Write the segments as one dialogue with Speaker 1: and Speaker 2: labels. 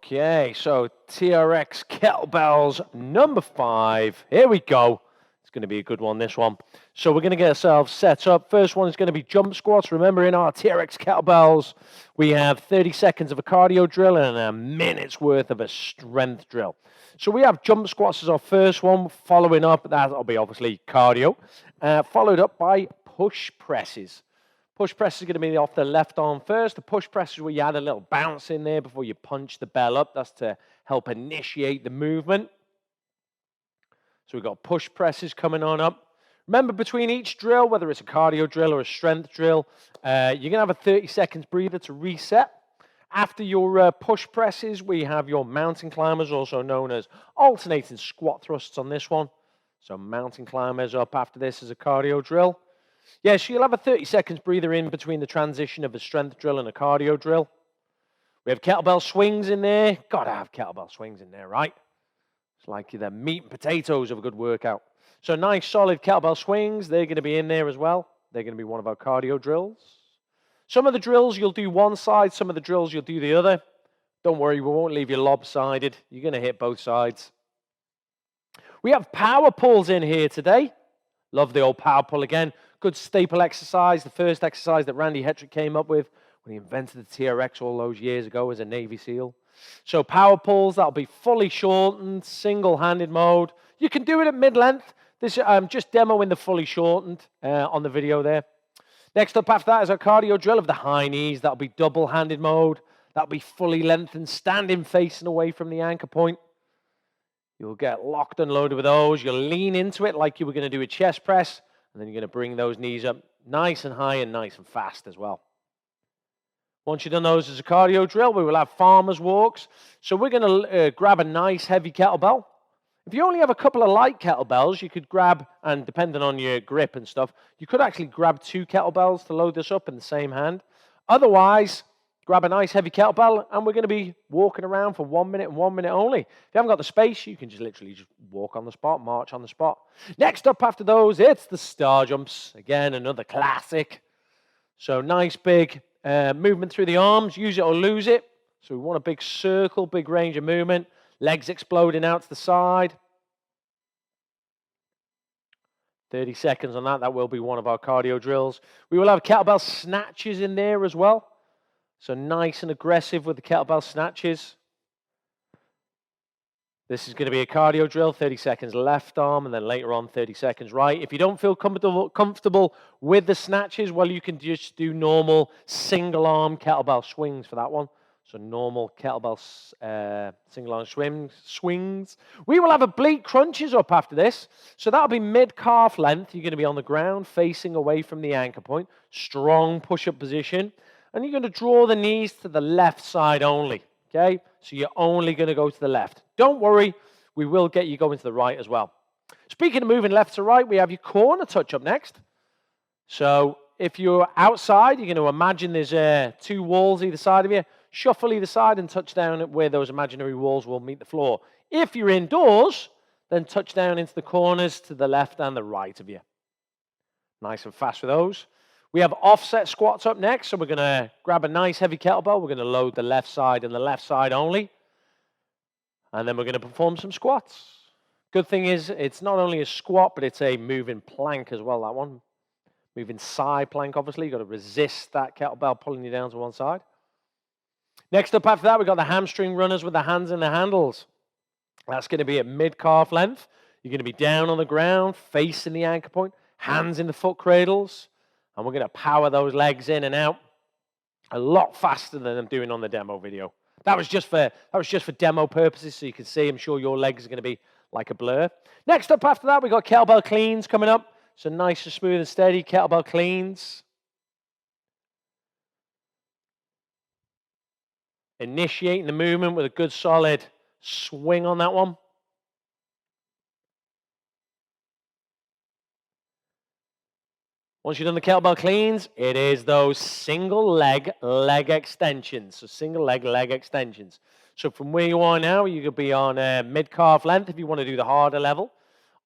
Speaker 1: Okay, so TRX Kettlebells number 5. Here we go. It's going to be a good one, this one. So we're going to get ourselves set up. First one is going to be jump squats. Remember, in our TRX Kettlebells, we have 30 seconds of a cardio drill and a minute's worth of a strength drill. So we have jump squats as our first one. Following up, that'll be obviously cardio, followed up by push presses. Push press is going to be off the left arm first. The push press is where you add a little bounce in there before you punch the bell up. That's to help initiate the movement. So we've got push presses coming on up. Remember, between each drill, whether it's a cardio drill or a strength drill, you're going to have a 30 seconds breather to reset. After your push presses, we have your mountain climbers, also known as alternating squat thrusts on this one. So mountain climbers up after this is a cardio drill. Yeah, so you'll have a 30 seconds breather in between the transition of a strength drill and a cardio drill. We have kettlebell swings in there. Got to have kettlebell swings in there, right? It's like the meat and potatoes of a good workout. So nice, solid kettlebell swings. They're going to be in there as well. They're going to be one of our cardio drills. Some of the drills you'll do one side. Some of the drills you'll do the other. Don't worry, we won't leave you lopsided. You're going to hit both sides. We have power pulls in here today. Love the old power pull again. Good staple exercise, the first exercise that Randy Hetrick came up with when he invented the TRX all those years ago as a Navy SEAL. So power pulls, that'll be fully shortened, single-handed mode. You can do it at mid-length. This just demoing the fully shortened on the video there. Next up after that is our cardio drill of the high knees. That'll be double-handed mode. That'll be fully lengthened, standing facing away from the anchor point. You'll get locked and loaded with those. You'll lean into it like you were going to do a chest press. And then you're going to bring those knees up nice and high and nice and fast as well. Once you've done those as a cardio drill, we will have farmer's walks. So we're going to grab a nice heavy kettlebell. If you only have a couple of light kettlebells, you could grab, and depending on your grip and stuff, you could actually grab 2 kettlebells to load this up in the same hand. Otherwise, grab a nice heavy kettlebell, and we're going to be walking around for 1 minute and 1 minute only. If you haven't got the space, you can just literally just walk on the spot, march on the spot. Next up after those, it's the star jumps. Again, another classic. So nice big movement through the arms. Use it or lose it. So we want a big circle, big range of movement. Legs exploding out to the side. 30 seconds on that. That will be one of our cardio drills. We will have kettlebell snatches in there as well. So nice and aggressive with the kettlebell snatches. This is going to be a cardio drill, 30 seconds left arm, and then later on 30 seconds right. If you don't feel comfortable with the snatches, well, you can just do normal single arm kettlebell swings for that one. So normal kettlebell single arm swings. We will have oblique crunches up after this. So that'll be mid-calf length. You're going to be on the ground facing away from the anchor point. Strong push-up position. And you're going to draw the knees to the left side only, okay? So you're only going to go to the left. Don't worry, we will get you going to the right as well. Speaking of moving left to right, we have your corner touch up next. So if you're outside, you're going to imagine there's 2 walls either side of you. Shuffle either side and touch down where those imaginary walls will meet the floor. If you're indoors, then touch down into the corners to the left and the right of you. Nice and fast with those. We have offset squats up next, so we're going to grab a nice heavy kettlebell. We're going to load the left side and the left side only. And then we're going to perform some squats. Good thing is, it's not only a squat, but it's a moving plank as well, that one. Moving side plank, obviously. You've got to resist that kettlebell pulling you down to one side. Next up after that, we've got the hamstring runners with the hands in the handles. That's going to be at mid-calf length. You're going to be down on the ground, facing the anchor point, hands in the foot cradles. And we're going to power those legs in and out a lot faster than I'm doing on the demo video. That was just for demo purposes, so you can see. I'm sure your legs are going to be like a blur. Next up after that, we've got kettlebell cleans coming up. So nice and smooth and steady kettlebell cleans. Initiating the movement with a good solid swing on that one. Once you've done the kettlebell cleans, it is those single leg extensions. So single leg extensions. So from where you are now, you could be on mid-calf length if you want to do the harder level.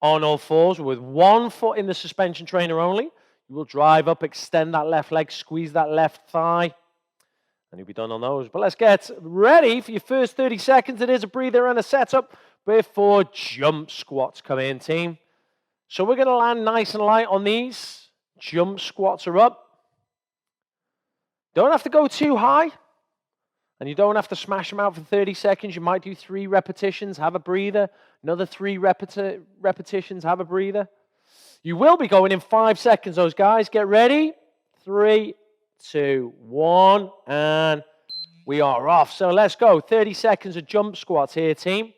Speaker 1: On all fours with 1 foot in the suspension trainer only. You will drive up, extend that left leg, squeeze that left thigh. And you'll be done on those. But let's get ready for your first 30 seconds. It is a breather and a setup before jump squats come in, team. So we're going to land nice and light on these. Jump squats are up. Don't have to go too high. And you don't have to smash them out for 30 seconds. You might do 3 repetitions, have a breather. Another 3 repetitions, have a breather. You will be going in 5 seconds, those guys. Get ready. 3, 2, 1, and we are off. So let's go. 30 seconds of jump squats here, team.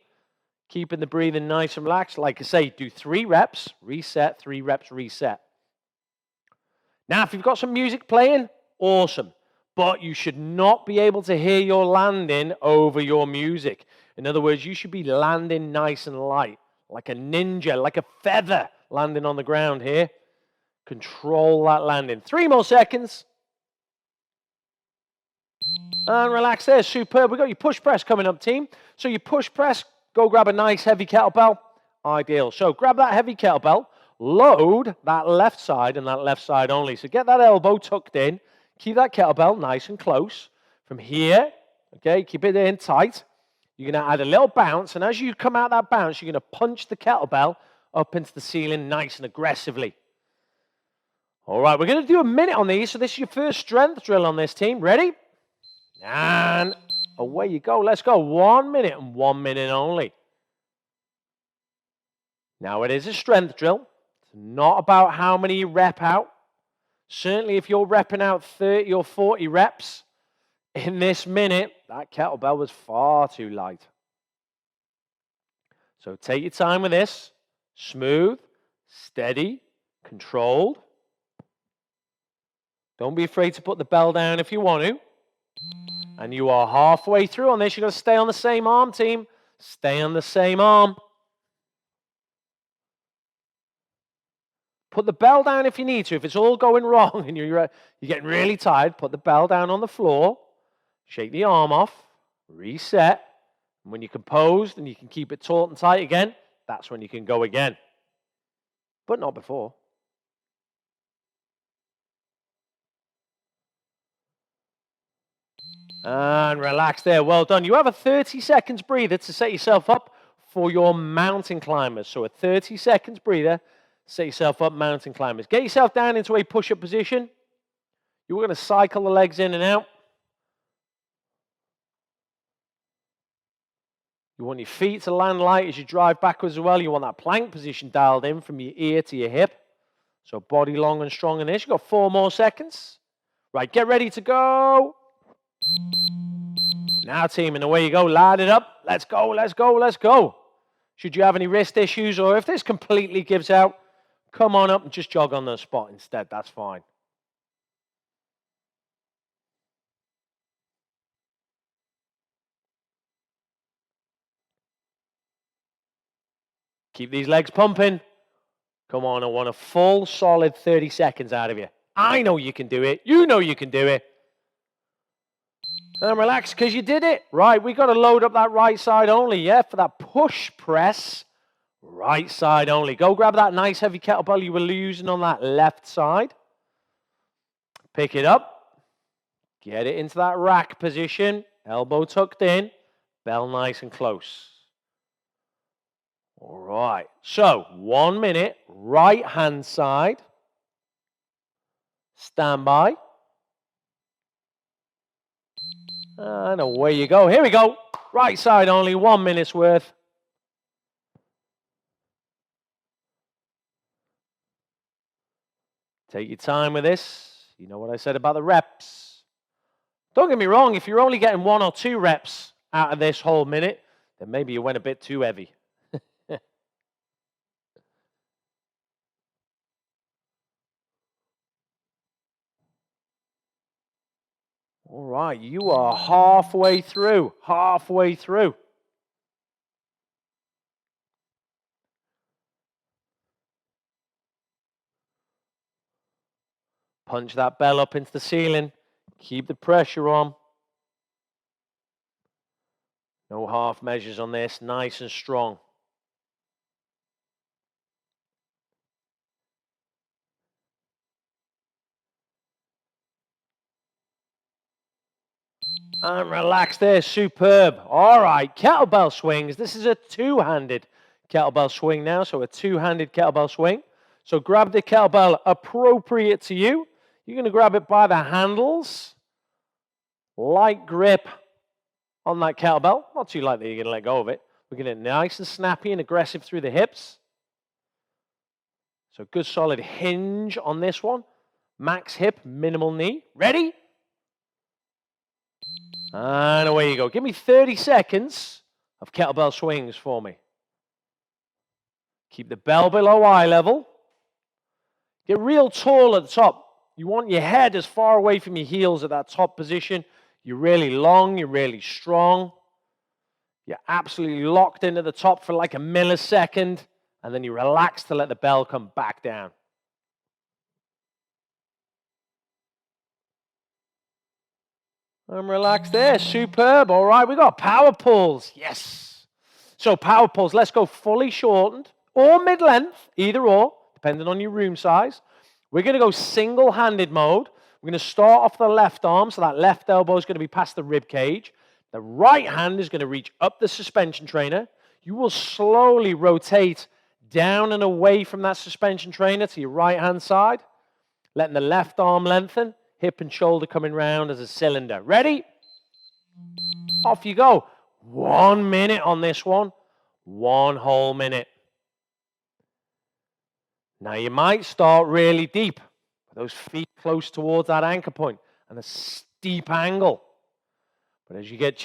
Speaker 1: Keeping the breathing nice and relaxed. Like I say, do 3 reps, reset, 3 reps, reset. Now, if you've got some music playing, awesome. But you should not be able to hear your landing over your music. In other words, you should be landing nice and light, like a ninja, like a feather landing on the ground here. Control that landing. 3 more seconds. And relax there. Superb. We've got your push press coming up, team. So your push press, go grab a nice heavy kettlebell. Ideal. So grab that heavy kettlebell, load that left side and that left side only. So get that elbow tucked in. Keep that kettlebell nice and close. From here, okay, keep it in tight. You're going to add a little bounce. And as you come out that bounce, you're going to punch the kettlebell up into the ceiling nice and aggressively. All right, we're going to do a minute on these. So this is your first strength drill on this, team. Ready? And away you go. Let's go. 1 minute and 1 minute only. Now, it is a strength drill. It's not about how many you rep out. Certainly, if you're repping out 30 or 40 reps in this minute, that kettlebell was far too light. So take your time with this. Smooth, steady, controlled. Don't be afraid to put the bell down if you want to. And you are halfway through on this. You've got to stay on the same arm, team. Stay on the same arm. Put the bell down if you need to. If it's all going wrong and you're getting really tired, put the bell down on the floor. Shake the arm off. Reset. And when you're composed and you can keep it taut and tight again, that's when you can go again. But not before. And relax there. Well done. You have a 30 seconds breather to set yourself up for your mountain climbers. So a 30 seconds breather. Set yourself up, mountain climbers. Get yourself down into a push-up position. You're going to cycle the legs in and out. You want your feet to land light as you drive backwards as well. You want that plank position dialed in from your ear to your hip. So body long and strong in this. You've got 4 more seconds. Right, get ready to go. Now, team, and away you go. Lad it up. Let's go, let's go, let's go. Should you have any wrist issues or if this completely gives out, come on up and just jog on the spot instead. That's fine. Keep these legs pumping. Come on, I want a full, solid 30 seconds out of you. I know you can do it. You know you can do it. And relax because you did it. Right, we got to load up that right side only, yeah, for that push press. Right side only. Go grab that nice heavy kettlebell you were using on that left side. Pick it up. Get it into that rack position. Elbow tucked in. Bell nice and close. All right. So, 1 minute. Right hand side. Stand by. And away you go. Here we go. Right side only. 1 minute's worth. Take your time with this. You know what I said about the reps. Don't get me wrong, if you're only getting 1 or 2 reps out of this whole minute, then maybe you went a bit too heavy. All right, you are halfway through. Halfway through. Punch that bell up into the ceiling. Keep the pressure on. No half measures on this. Nice and strong. And relax there, superb. All right, kettlebell swings. This is a two-handed kettlebell swing now, so a two-handed kettlebell swing. So grab the kettlebell appropriate to you. You're going to grab it by the handles. Light grip on that kettlebell. Not too light that you're going to let go of it. We're going to nice and snappy and aggressive through the hips. So good solid hinge on this one. Max hip, minimal knee. Ready? And away you go. Give me 30 seconds of kettlebell swings for me. Keep the bell below eye level. Get real tall at the top. You want your head as far away from your heels at that top position. You're really long. You're really strong. You're absolutely locked into the top for like a millisecond. And then you relax to let the bell come back down. I'm relaxed there. Superb. All right, we got power pulls. Yes. So power pulls, let's go fully shortened or mid-length, either or, depending on your room size. We're going to go single-handed mode. We're going to start off the left arm, so that left elbow is going to be past the rib cage. The right hand is going to reach up the suspension trainer. You will slowly rotate down and away from that suspension trainer to your right-hand side, letting the left arm lengthen. Hip and shoulder coming round as a cylinder. Ready? Off you go. 1 minute on this one. 1 whole minute. Now you might start really deep. With those feet close towards that anchor point and a steep angle. But as you get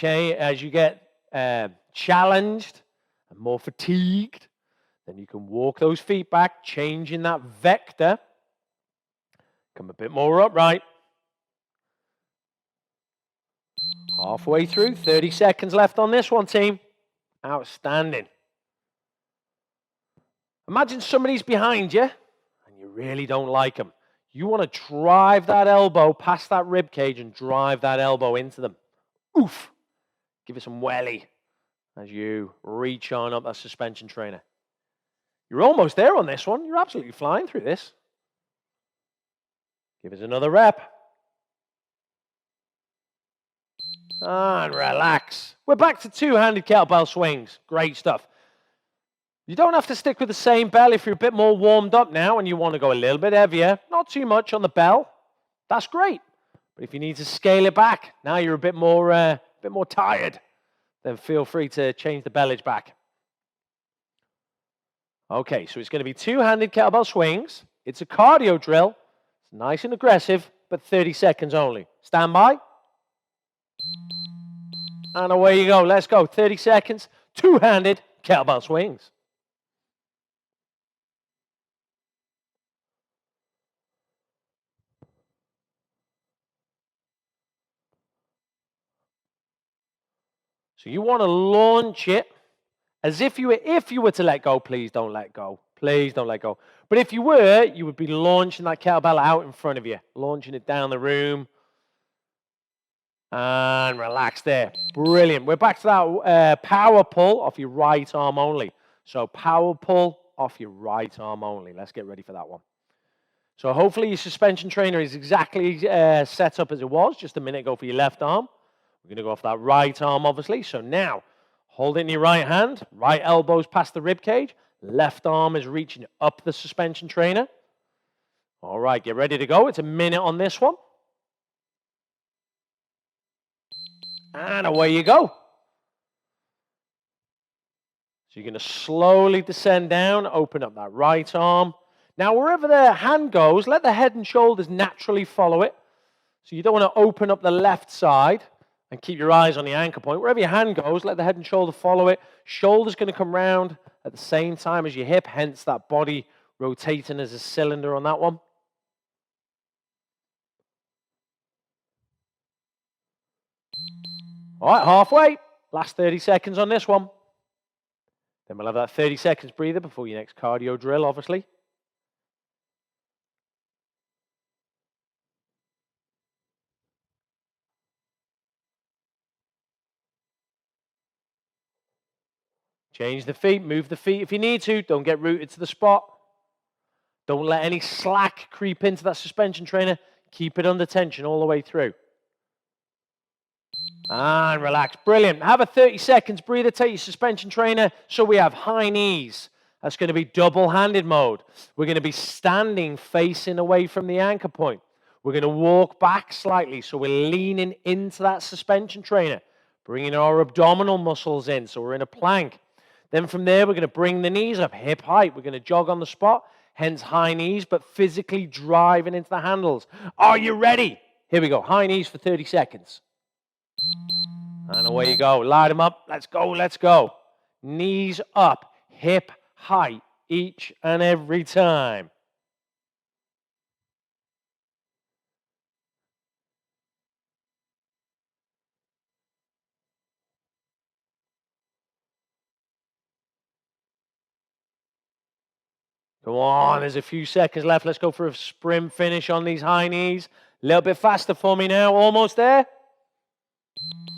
Speaker 1: challenged and more fatigued, then you can walk those feet back, changing that vector. Come a bit more upright. Halfway through, 30 seconds left on this one, team. Outstanding. Imagine somebody's behind you and you really don't like them. You want to drive that elbow past that rib cage and drive that elbow into them. Oof. Give it some welly as you reach on up that suspension trainer. You're almost there on this one. You're absolutely flying through this. Give us another rep. And relax. We're back to two-handed kettlebell swings. Great stuff. You don't have to stick with the same bell if you're a bit more warmed up now and you want to go a little bit heavier. Not too much on the bell. That's great. But if you need to scale it back, now you're a bit more tired, then feel free to change the bellage back. Okay, so it's going to be two-handed kettlebell swings. It's a cardio drill. It's nice and aggressive, but 30 seconds only. Stand by. And away you go. Let's go. 30 seconds. Two-handed kettlebell swings. So you want to launch it as if you were to let go. Please don't let go. Please don't let go. But if you were, you would be launching that kettlebell out in front of you, launching it down the room. And relax there. Brilliant. We're back to that power pull off your right arm only. So power pull off your right arm only. Let's get ready for that one. So hopefully your suspension trainer is exactly set up as it was just a minute ago for your left arm. We're going to go off that right arm, obviously. So now, hold it in your right hand. Right elbow's past the rib cage. Left arm is reaching up the suspension trainer. All right, get ready to go. It's a minute on this one. And away you go. So you're going to slowly descend down, open up that right arm. Now, wherever the hand goes, let the head and shoulders naturally follow it. So you don't want to open up the left side and keep your eyes on the anchor point. Wherever your hand goes, let the head and shoulder follow it. Shoulder's going to come round at the same time as your hip, hence that body rotating as a cylinder on that one. All right, halfway. Last 30 seconds on this one. Then we'll have that 30 seconds breather before your next cardio drill, obviously. Change the feet, move the feet if you need to. Don't get rooted to the spot. Don't let any slack creep into that suspension trainer. Keep it under tension all the way through. And relax. Brilliant. Have a 30 seconds breather. Take your suspension trainer. So we have high knees. That's going to be double-handed mode. We're going to be standing facing away from the anchor point. We're going to walk back slightly. So we're leaning into that suspension trainer, bringing our abdominal muscles in. So we're in a plank. Then from there, we're going to bring the knees up, hip height. We're going to jog on the spot, hence high knees, but physically driving into the handles. Are you ready? Here we go. High knees for 30 seconds. And away you go. Light them up. Let's go. Let's go. Knees up, hip height each and every time. Go on. There's a few seconds left. Let's go for a sprint finish on these high knees. A little bit faster for me now. Almost there.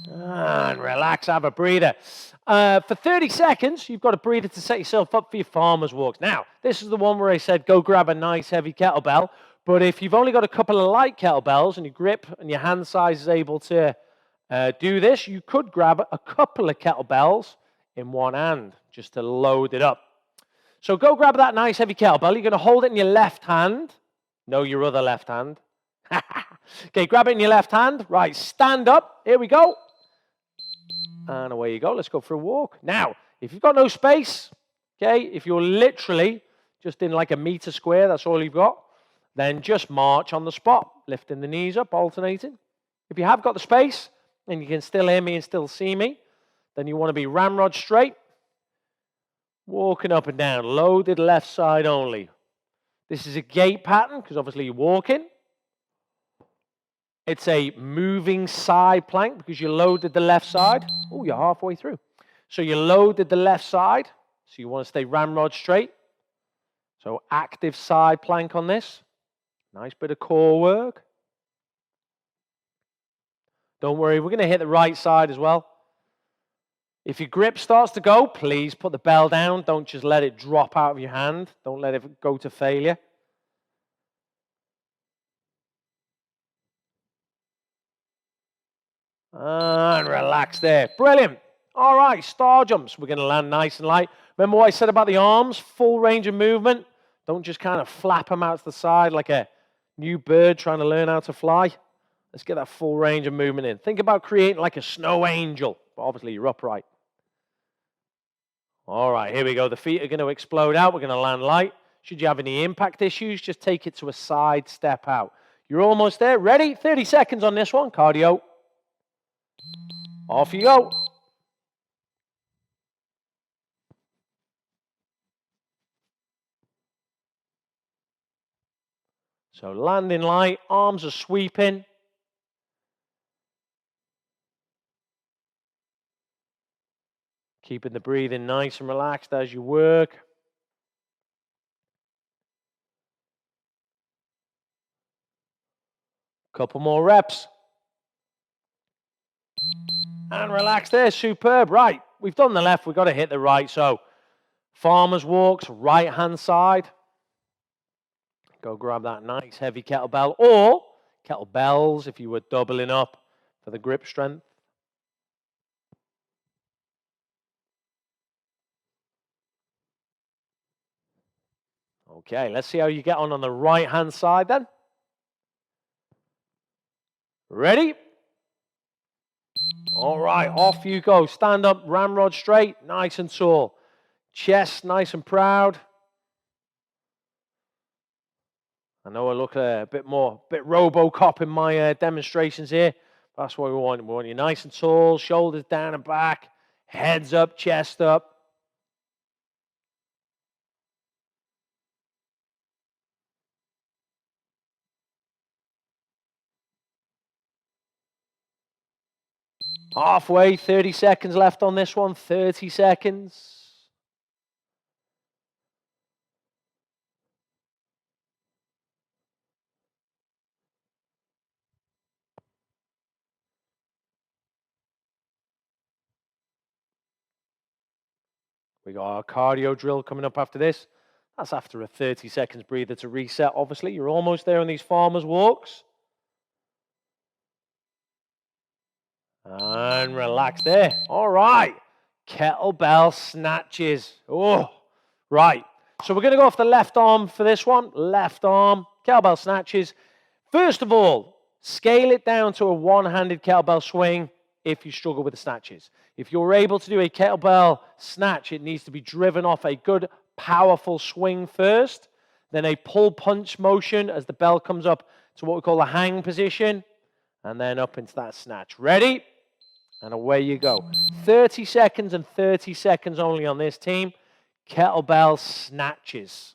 Speaker 1: And relax, have a breather. For 30 seconds, you've got a breather to set yourself up for your farmer's walks. Now, this is the one where I said go grab a nice heavy kettlebell. But if you've only got a couple of light kettlebells and your grip and your hand size is able to do this, you could grab a couple of kettlebells in one hand just to load it up. So go grab that nice heavy kettlebell. You're going to hold it in your left hand. No, your other left hand. Okay, grab it in your left hand. Right, stand up. Here we go. And away you go. Let's go for a walk. Now, if you've got no space, okay, if you're literally just in like a meter square, that's all you've got, then just march on the spot, lifting the knees up, alternating. If you have got the space and you can still hear me and still see me, then you want to be ramrod straight, walking up and down, loaded left side only. This is a gait pattern because obviously you're walking. It's a moving side plank because you loaded the left side. Oh, you're halfway through. So you loaded the left side. So you want to stay ramrod straight. So active side plank on this. Nice bit of core work. Don't worry, we're going to hit the right side as well. If your grip starts to go, please put the bell down. Don't just let it drop out of your hand. Don't let it go to failure. And relax there. Brilliant. All right, star jumps. We're going to land nice and light. Remember what I said about the arms? Full range of movement. Don't just kind of flap them out to the side like a new bird trying to learn how to fly. Let's get that full range of movement in. Think about creating like a snow angel. But obviously, you're upright. All right, here we go. The feet are going to explode out. We're going to land light. Should you have any impact issues, just take it to a side step out. You're almost there. Ready? 30 seconds on this one. Cardio. Off you go. So landing light, arms are sweeping. Keeping the breathing nice and relaxed as you work. Couple more reps. And relax there, superb. Right, we've done the left, we've got to hit the right. So farmer's walks, right hand side. Go grab that nice heavy kettlebell or kettlebells if you were doubling up for the grip strength. Okay, let's see how you get on the right hand side then. Ready? All right, off you go. Stand up, ramrod straight, nice and tall. Chest nice and proud. I know I look a bit RoboCop in my demonstrations here. That's what we want. We want you nice and tall, shoulders down and back, heads up, chest up. Halfway, 30 seconds left on this one, 30 seconds. We got our cardio drill coming up after this. That's after a 30 seconds breather to reset, obviously. You're almost there on these farmer's walks. And relax there. All right. Kettlebell snatches. Oh, right. So we're going to go off the left arm for this one. Left arm, kettlebell snatches. First of all, scale it down to a one-handed kettlebell swing if you struggle with the snatches. If you're able to do a kettlebell snatch, it needs to be driven off a good, powerful swing first, then a pull punch motion as the bell comes up to what we call the hang position, and then up into that snatch. Ready? And away you go. 30 seconds and 30 seconds only on this team. Kettlebell snatches.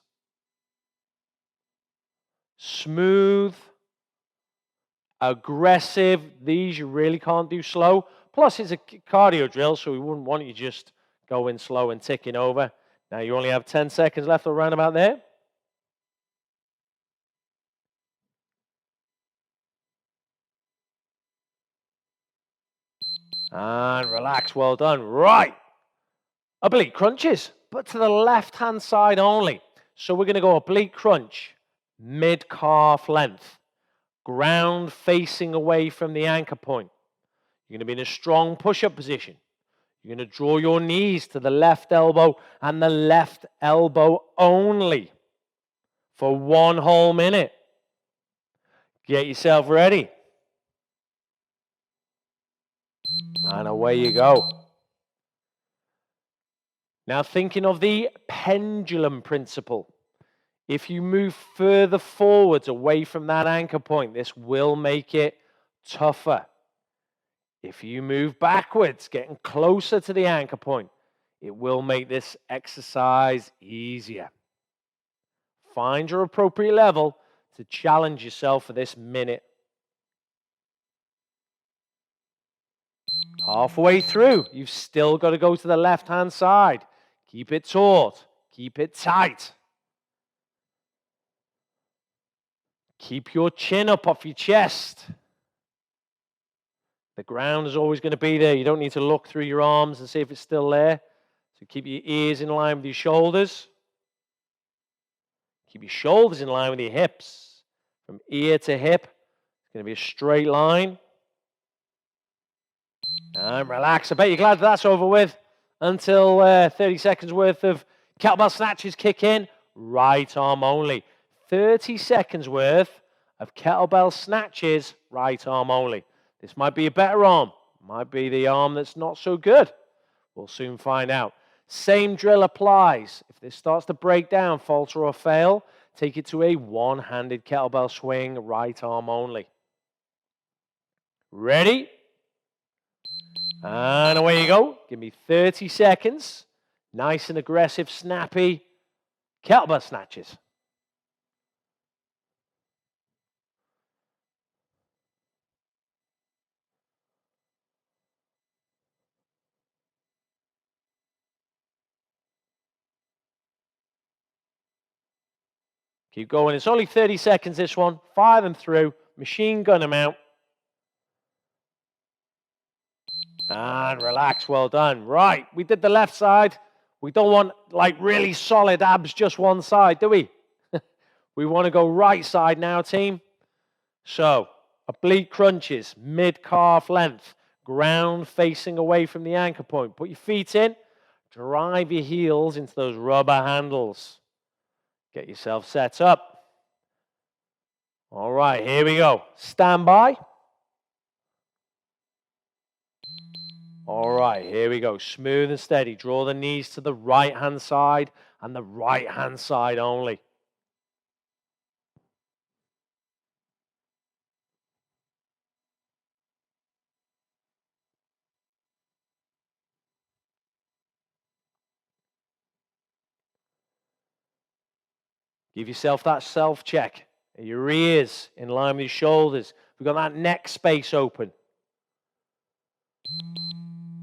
Speaker 1: Smooth, aggressive. These you really can't do slow. Plus, it's a cardio drill, so we wouldn't want you just going slow and ticking over. Now, you only have 10 seconds left around about there. And relax, well done. Right. Oblique crunches, but to the left-hand side only. So we're going to go oblique crunch, mid-calf length, ground facing away from the anchor point. You're going to be in a strong push-up position. You're going to draw your knees to the left elbow and the left elbow only for 1 whole minute. Get yourself ready. And away you go. Now, thinking of the pendulum principle. If you move further forwards away from that anchor point, this will make it tougher. If you move backwards, getting closer to the anchor point, it will make this exercise easier. Find your appropriate level to challenge yourself for this minute. Halfway through, you've still got to go to the left-hand side. Keep it taut. Keep it tight. Keep your chin up off your chest. The ground is always going to be there. You don't need to look through your arms and see if it's still there. So keep your ears in line with your shoulders. Keep your shoulders in line with your hips. From ear to hip, it's going to be a straight line. And relax. I bet you're glad that's over with. Until 30 seconds worth of kettlebell snatches kick in. Right arm only. 30 seconds worth of kettlebell snatches, right arm only. This might be a better arm. Might be the arm that's not so good. We'll soon find out. Same drill applies. If this starts to break down, falter or fail, take it to a one-handed kettlebell swing, right arm only. Ready? And away you go. Give me 30 seconds. Nice and aggressive, snappy kettlebell snatches. Keep going. It's only 30 seconds, this one. Fire them through. Machine gun them out. And relax. Well done. Right. We did the left side. We don't want like really solid abs just one side, do we? We want to go right side now, team. So, oblique crunches, mid-calf length, ground facing away from the anchor point. Put your feet in. Drive your heels into those rubber handles. Get yourself set up. All right, here we go. Stand by. All right, here we go. Smooth and steady. Draw the knees to the right-hand side and the right-hand side only. Give yourself that self-check. Are your ears in line with your shoulders? We've got that neck space open.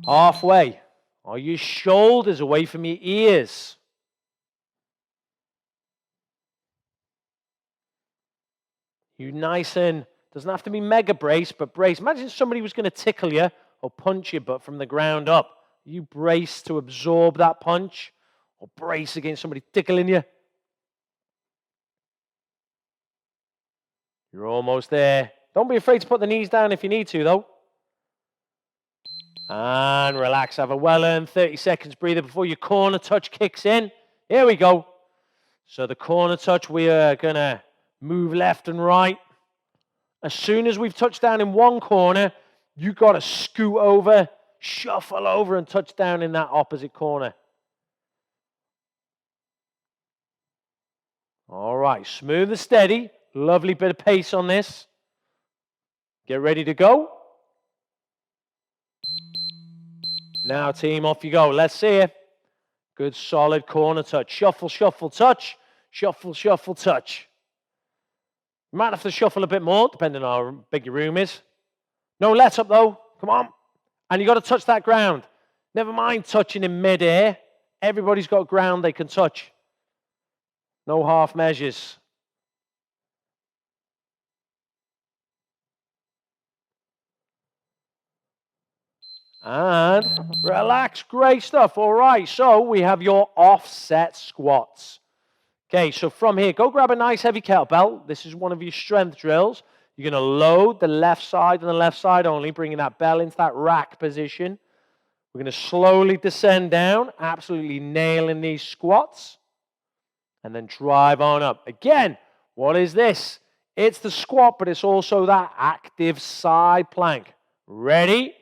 Speaker 1: Halfway. Are your shoulders away from your ears? You nice and, doesn't have to be mega brace, but brace. Imagine somebody was going to tickle you or punch you, but from the ground up. You brace to absorb that punch or brace against somebody tickling you. You're almost there. Don't be afraid to put the knees down if you need to, though. And relax. Have a well-earned 30 seconds breather before your corner touch kicks in. Here we go. So the corner touch, we are going to move left and right. As soon as we've touched down in one corner, you got to scoot over, shuffle over, and touch down in that opposite corner. All right, smooth and steady. Lovely bit of pace on this. Get ready to go. Now, team, off you go. Let's see it. Good, solid corner touch. Shuffle, shuffle, touch. Shuffle, shuffle, touch. You might have to shuffle a bit more, depending on how big your room is. No let up, though. Come on. And you got to touch that ground. Never mind touching in mid-air. Everybody's got ground they can touch. No half measures. And relax. Great stuff. All right, so we have your offset squats. Okay, so from here, go grab a nice heavy kettlebell. This is one of your strength drills. You're going to load the left side and the left side only, bringing that bell into that rack position. We're going to slowly descend down, absolutely nailing these squats, and then drive on up. Again, what is this? It's the squat, but it's also that active side plank. Ready?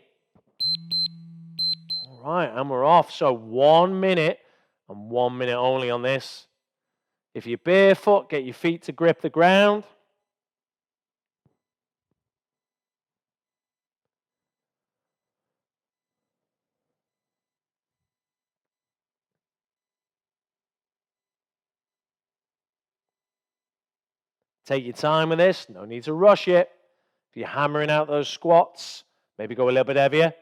Speaker 1: All right, and we're off. So 1 minute and 1 minute only on this. If you're barefoot, get your feet to grip the ground. Take your time with this. No need to rush it. If you're hammering out those squats, maybe go a little bit heavier.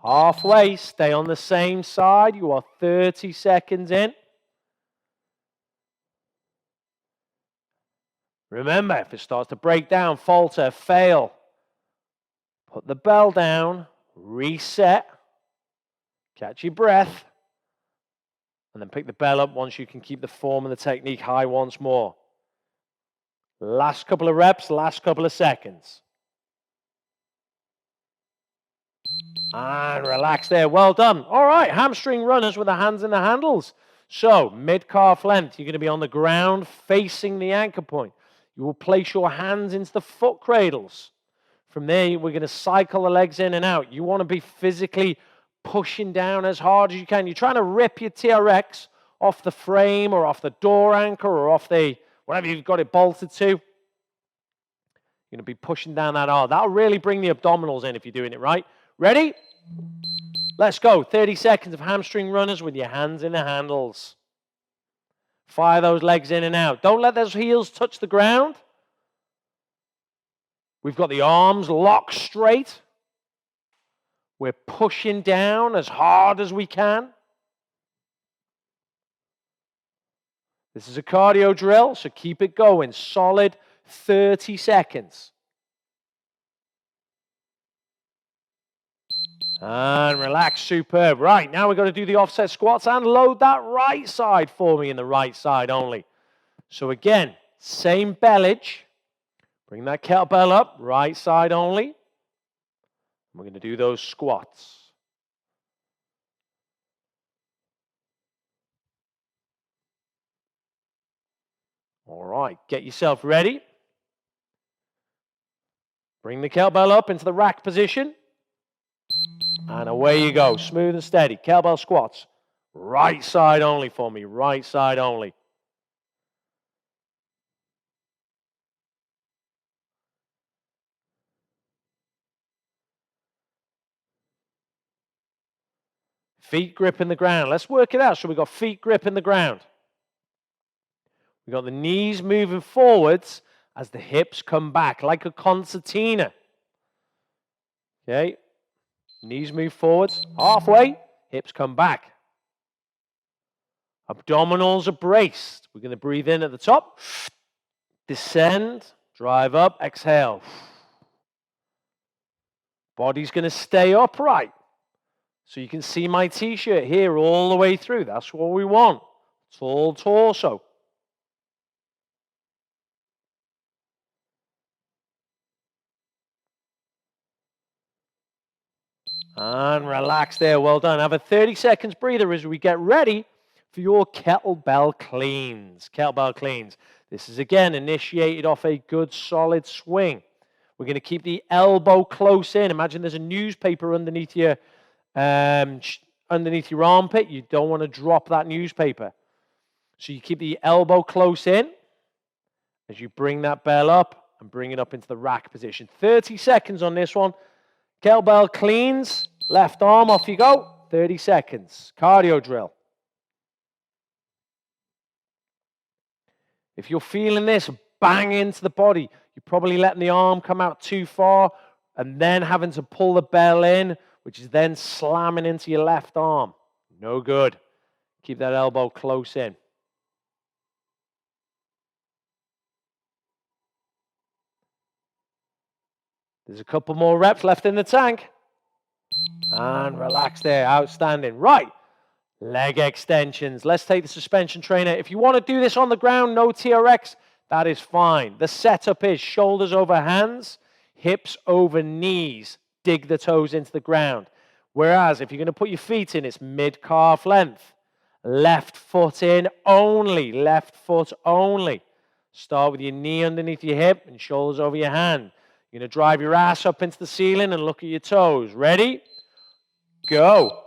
Speaker 1: Halfway, stay on the same side. You are 30 seconds in. Remember, if it starts to break down, falter, fail, put the bell down, reset, catch your breath, and then pick the bell up once you can keep the form and the technique high once more. Last couple of reps, last couple of seconds. And relax there. Well done. All right, hamstring runners with the hands in the handles. So, mid-calf length, you're going to be on the ground facing the anchor point. You will place your hands into the foot cradles. From there, we're going to cycle the legs in and out. You want to be physically pushing down as hard as you can. You're trying to rip your TRX off the frame or off the door anchor or off the, whatever you've got it bolted to. You're going to be pushing down that hard. That'll really bring the abdominals in if you're doing it right. Ready? Let's go. 30 seconds of hamstring runners with your hands in the handles. Fire those legs in and out. Don't let those heels touch the ground. We've got the arms locked straight. We're pushing down as hard as we can. This is a cardio drill, so keep it going. Solid 30 seconds. And relax, superb. Right, now we've got to do the offset squats and load that right side for me in the right side only. So again, same bellage. Bring that kettlebell up, right side only. We're going to do those squats. All right, get yourself ready. Bring the kettlebell up into the rack position. And away you go, smooth and steady. Kettlebell squats. Right side only for me, right side only. Feet gripping the ground. Let's work it out. So we've got feet gripping the ground. We've got the knees moving forwards as the hips come back, like a concertina. Okay? Knees move forwards, halfway, hips come back. Abdominals are braced. We're going to breathe in at the top. Descend, drive up, exhale. Body's going to stay upright. So you can see my t-shirt here all the way through. That's what we want. Tall torso. And relax there. Well done. Have a 30 seconds breather as we get ready for your kettlebell cleans. Kettlebell cleans. This is, again, initiated off a good, solid swing. We're going to keep the elbow close in. Imagine there's a newspaper underneath your armpit. You don't want to drop that newspaper. So you keep the elbow close in as you bring that bell up and bring it up into the rack position. 30 seconds on this one. Kettlebell cleans. Left arm, off you go. 30 seconds. Cardio drill. If you're feeling this bang into the body, you're probably letting the arm come out too far and then having to pull the bell in, which is then slamming into your left arm. No good. Keep that elbow close in. There's a couple more reps left in the tank. And relax there. Outstanding. Right. Leg extensions. Let's take the suspension trainer. If you want to do this on the ground, no TRX, that is fine. The setup is shoulders over hands, hips over knees. Dig the toes into the ground. Whereas if you're going to put your feet in, it's mid-calf length. Left foot in only. Left foot only. Start with your knee underneath your hip and shoulders over your hand. You're going to drive your ass up into the ceiling and look at your toes. Ready? Go.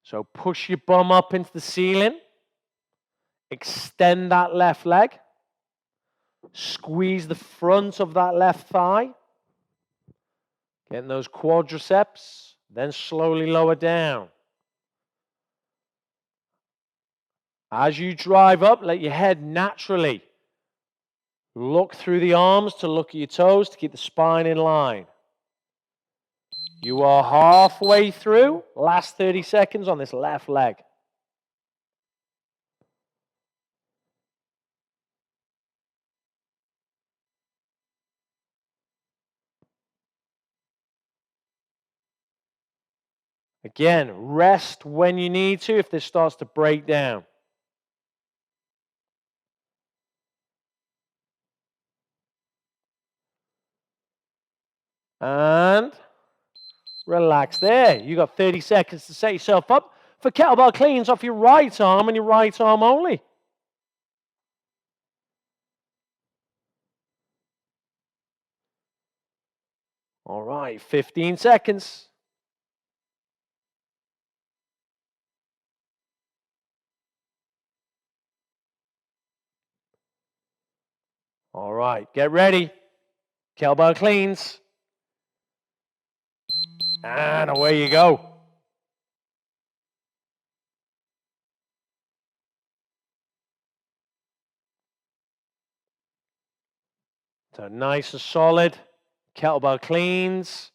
Speaker 1: So push your bum up into the ceiling. Extend that left leg. Squeeze the front of that left thigh. Getting those quadriceps. Then slowly lower down. As you drive up, let your head naturally look through the arms to look at your toes to keep the spine in line. You are halfway through. Last 30 seconds on this left leg. Again, rest when you need to if this starts to break down. And relax there. You got 30 seconds to set yourself up for kettlebell cleans off your right arm and your right arm only. All right, 15 seconds. All right, get ready. Kettlebell cleans. And away you go. So nice and solid. Kettlebell cleans.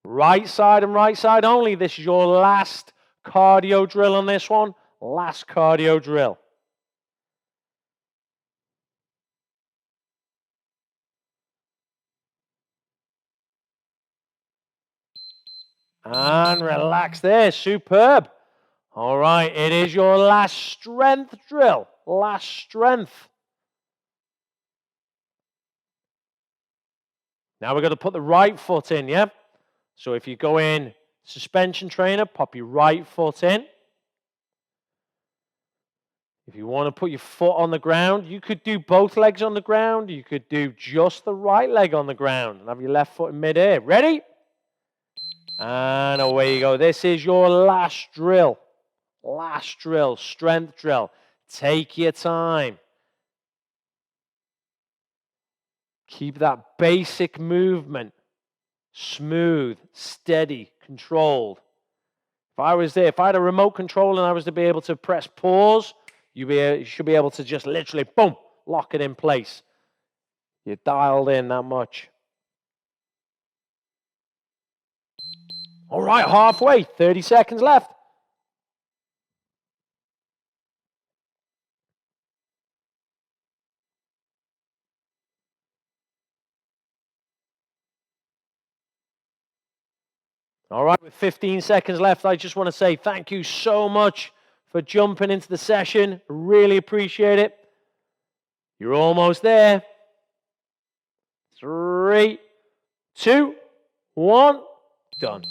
Speaker 1: Right side and right side only. This is your last cardio drill on this one. Last cardio drill. And relax there. Superb. All right, it is your last strength drill. Last strength. Now we're going to put the right foot in, yeah? So if you go in suspension trainer, pop your right foot in. If you want to put your foot on the ground, you could do both legs on the ground. You could do just the right leg on the ground and have your left foot in midair. Ready? And away you go. This is your last drill. Last drill, strength drill. Take your time. Keep that basic movement smooth, steady, controlled. If I was there, if I had a remote control and I was to be able to press pause, you should be able to just literally, boom, lock it in place. You're dialed in that much. All right, halfway, 30 seconds left. All right, with 15 seconds left, I just want to say thank you so much for jumping into the session. Really appreciate it. You're almost there. 3, 2, 1. Done.